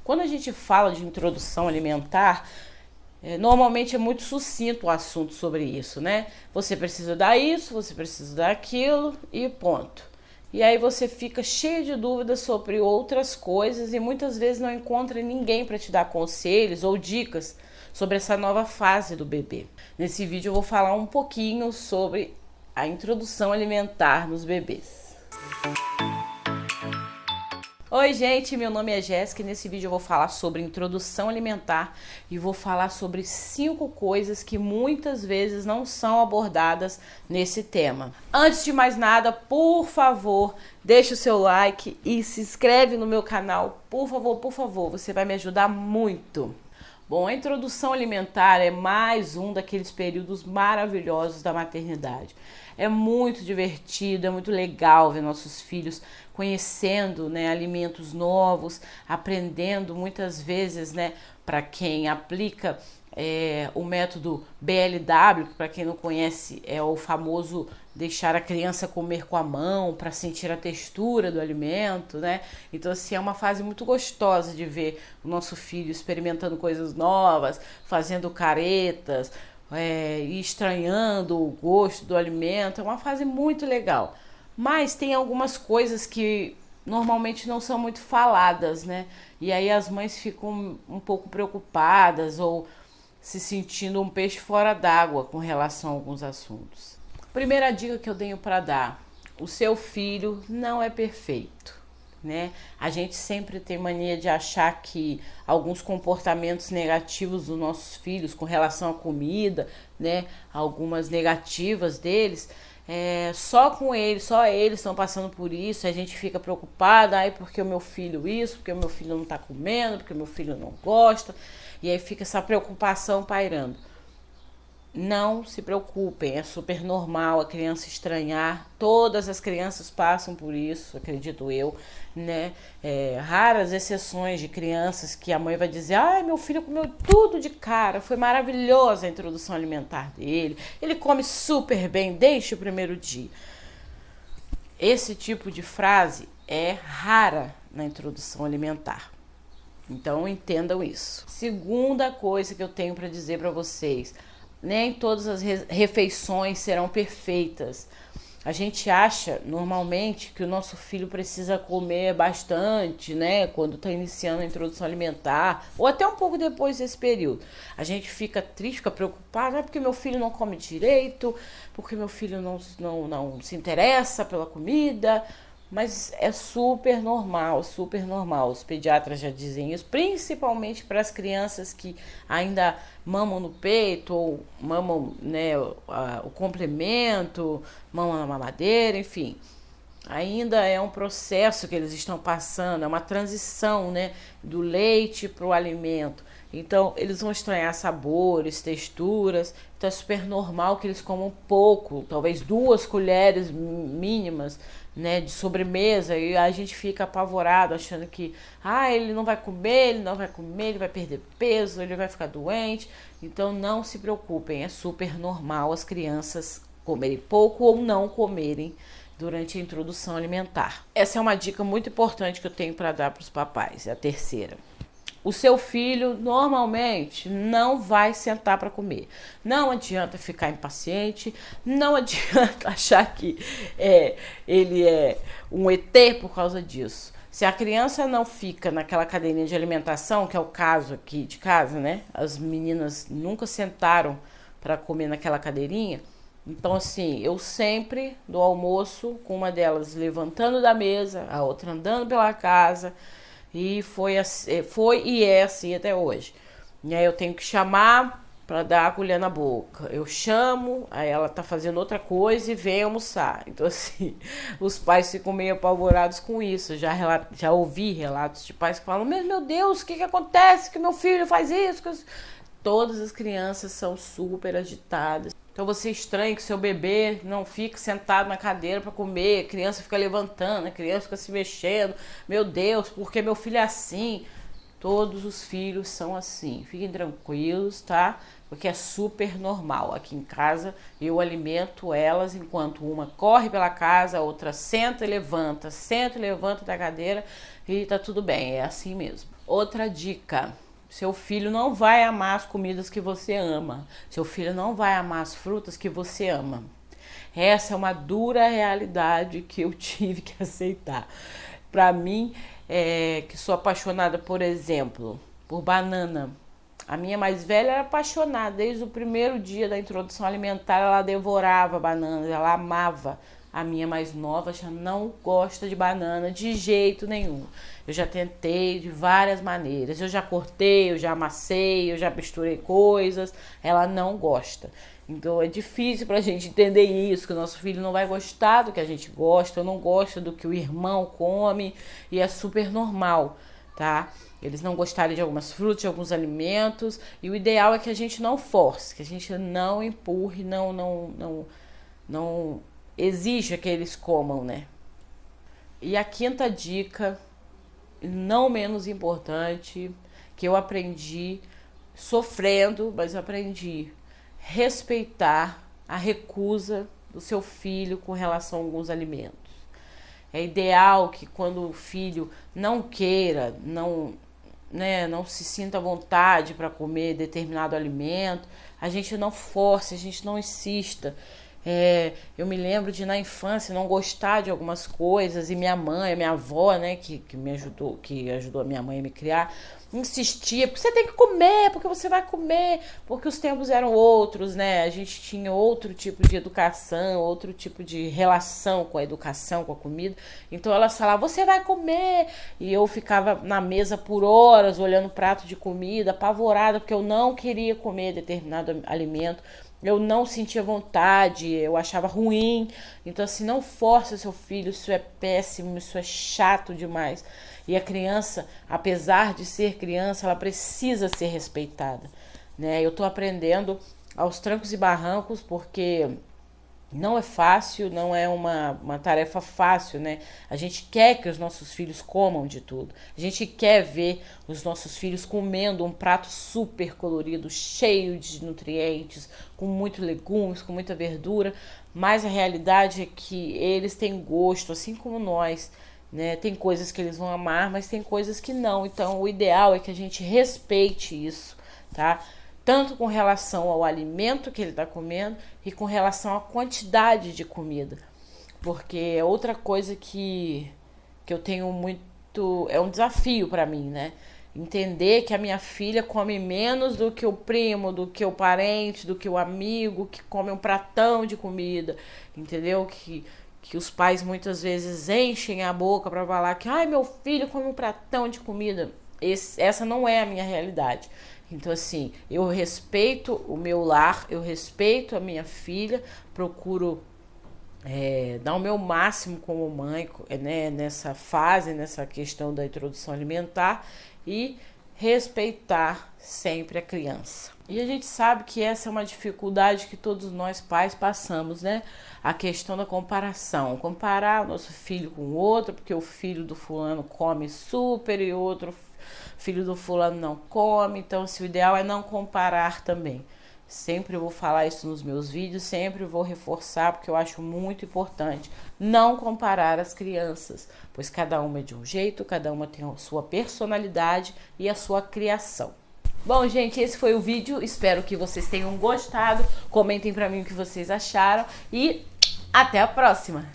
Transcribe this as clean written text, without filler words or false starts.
Quando a gente fala de introdução alimentar, normalmente é muito sucinto o assunto sobre isso, né? Você precisa dar isso, você precisa dar aquilo e ponto. E aí você fica cheio de dúvidas sobre outras coisas e muitas vezes não encontra ninguém para te dar conselhos ou dicas sobre essa nova fase do bebê. Nesse vídeo eu vou falar um pouquinho sobre a introdução alimentar nos bebês. Oi gente, meu nome é Jéssica e nesse vídeo eu vou falar sobre introdução alimentar e vou falar sobre 5 coisas que muitas vezes não são abordadas nesse tema. Antes de mais nada, por favor, deixa o seu like e se inscreve no meu canal, por favor, você vai me ajudar muito. Bom, a introdução alimentar é mais um daqueles períodos maravilhosos da maternidade. É muito divertido, é muito legal ver nossos filhos conhecendo, né, alimentos novos, aprendendo muitas vezes, né, para quem aplica o método BLW, que para quem não conhece é o famoso deixar a criança comer com a mão para sentir a textura do alimento, né? Então assim, é uma fase muito gostosa de ver o nosso filho experimentando coisas novas, fazendo caretas, e estranhando o gosto do alimento. É uma fase muito legal. Mas tem algumas coisas que normalmente não são muito faladas, né? E aí as mães ficam um pouco preocupadas ou se sentindo um peixe fora d'água com relação a alguns assuntos. Primeira dica que eu tenho para dar: o seu filho não é perfeito, né? A gente sempre tem mania de achar que alguns comportamentos negativos dos nossos filhos com relação à comida, né? Algumas negativas deles, só eles estão passando por isso. A gente fica preocupada, porque o meu filho isso, porque o meu filho não tá comendo, porque o meu filho não gosta, e aí fica essa preocupação pairando. Não se preocupem, é super normal a criança estranhar, todas as crianças passam por isso, acredito eu, né? Raras exceções de crianças que a mãe vai dizer: ai, meu filho comeu tudo de cara, foi maravilhosa a introdução alimentar dele, ele come super bem desde o primeiro dia. Esse tipo de frase é rara na introdução alimentar. Então entendam isso. Segunda coisa que eu tenho para dizer para vocês: nem todas as refeições serão perfeitas. A gente acha normalmente que o nosso filho precisa comer bastante, né, quando está iniciando a introdução alimentar, ou até um pouco depois desse período. A gente fica triste, fica preocupado, porque meu filho não come direito, porque meu filho não se interessa pela comida. Mas é super normal, super normal. Os pediatras já dizem isso, principalmente para as crianças que ainda mamam no peito ou mamam, né, o complemento, mamam na mamadeira, enfim. Ainda é um processo que eles estão passando, é uma transição, né, do leite para o alimento. Então, eles vão estranhar sabores, texturas. Então, é super normal que eles comam pouco, talvez 2 colheres mínimas, né, de sobremesa. E a gente fica apavorado, achando que ele não vai comer, ele vai perder peso, ele vai ficar doente. Então, não se preocupem, é super normal as crianças comerem pouco ou não comerem durante a introdução alimentar. Essa é uma dica muito importante que eu tenho para dar para os papais. É a terceira. O seu filho normalmente não vai sentar para comer. Não adianta ficar impaciente, não adianta achar que ele é um ET por causa disso. Se a criança não fica naquela cadeirinha de alimentação, que é o caso aqui de casa, né? As meninas nunca sentaram para comer naquela cadeirinha. Então, assim, eu sempre dou almoço com uma delas levantando da mesa, a outra andando pela casa. E foi e é assim até hoje. E aí eu tenho que chamar para dar a colher na boca. Eu chamo, aí ela tá fazendo outra coisa e vem almoçar. Então assim, os pais ficam meio apavorados com isso. Já ouvi relatos de pais que falam: meu Deus, o que acontece que meu filho faz isso? Todas as crianças são super agitadas. Então você estranha que seu bebê não fica sentado na cadeira para comer, a criança fica levantando, a criança fica se mexendo. Meu Deus, por que meu filho é assim? Todos os filhos são assim. Fiquem tranquilos, tá? Porque é super normal. Aqui em casa eu alimento elas enquanto uma corre pela casa, a outra senta e levanta da cadeira e tá tudo bem, é assim mesmo. Outra dica: seu filho não vai amar as comidas que você ama. Seu filho não vai amar as frutas que você ama. Essa é uma dura realidade que eu tive que aceitar. Para mim, que sou apaixonada, por exemplo, por banana. A minha mais velha era apaixonada. Desde o primeiro dia da introdução alimentar, ela devorava bananas, ela amava. A minha mais nova já não gosta de banana de jeito nenhum. Eu já tentei de várias maneiras. Eu já cortei, eu já amassei, eu já misturei coisas. Ela não gosta. Então é difícil pra gente entender isso, que o nosso filho não vai gostar do que a gente gosta, ou não gosta do que o irmão come, e é super normal, tá? Eles não gostarem de algumas frutas, de alguns alimentos, e o ideal é que a gente não force, que a gente não empurre, não exija que eles comam, né? E a quinta dica, não menos importante, que eu aprendi sofrendo, mas eu aprendi: respeitar a recusa do seu filho com relação a alguns alimentos. É ideal que quando o filho não queira, não se sinta à vontade para comer determinado alimento, a gente não force, a gente não insista. Eu me lembro de na infância não gostar de algumas coisas, e minha mãe, minha avó, né, que ajudou a minha mãe a me criar, insistia: porque você tem que comer, porque você vai comer, porque os tempos eram outros, né? A gente tinha outro tipo de educação, outro tipo de relação com a educação, com a comida. Então elas falavam: você vai comer, e eu ficava na mesa por horas olhando o prato de comida, apavorada, porque eu não queria comer determinado alimento. Eu não sentia vontade, eu achava ruim. Então, assim, não force seu filho, isso é péssimo, isso é chato demais. E a criança, apesar de ser criança, ela precisa ser respeitada, né? Eu tô aprendendo aos trancos e barrancos, porque não é fácil, não é uma tarefa fácil, né? A gente quer que os nossos filhos comam de tudo. A gente quer ver os nossos filhos comendo um prato super colorido, cheio de nutrientes, com muito legumes, com muita verdura. Mas a realidade é que eles têm gosto, assim como nós, né? Tem coisas que eles vão amar, mas tem coisas que não. Então o ideal é que a gente respeite isso, tá? Tanto com relação ao alimento que ele está comendo e com relação à quantidade de comida. Porque é outra coisa que eu tenho muito... é um desafio para mim, né? Entender que a minha filha come menos do que o primo, do que o parente, do que o amigo, que come um pratão de comida, entendeu? Que os pais muitas vezes enchem a boca para falar que meu filho come um pratão de comida. Essa não é a minha realidade. Então, assim, eu respeito o meu lar, eu respeito a minha filha, procuro dar o meu máximo como mãe, né, nessa fase, nessa questão da introdução alimentar, e respeitar sempre a criança. E a gente sabe que essa é uma dificuldade que todos nós pais passamos, né? A questão da comparação. Comparar o nosso filho com o outro, porque o filho do fulano come super e o outro filho do fulano não come. Então, assim, o ideal é não comparar também. Sempre vou falar isso nos meus vídeos, sempre vou reforçar, porque eu acho muito importante não comparar as crianças, pois cada uma é de um jeito, cada uma tem a sua personalidade e a sua criação. Bom, gente, esse foi o vídeo, espero que vocês tenham gostado, comentem pra mim o que vocês acharam e até a próxima!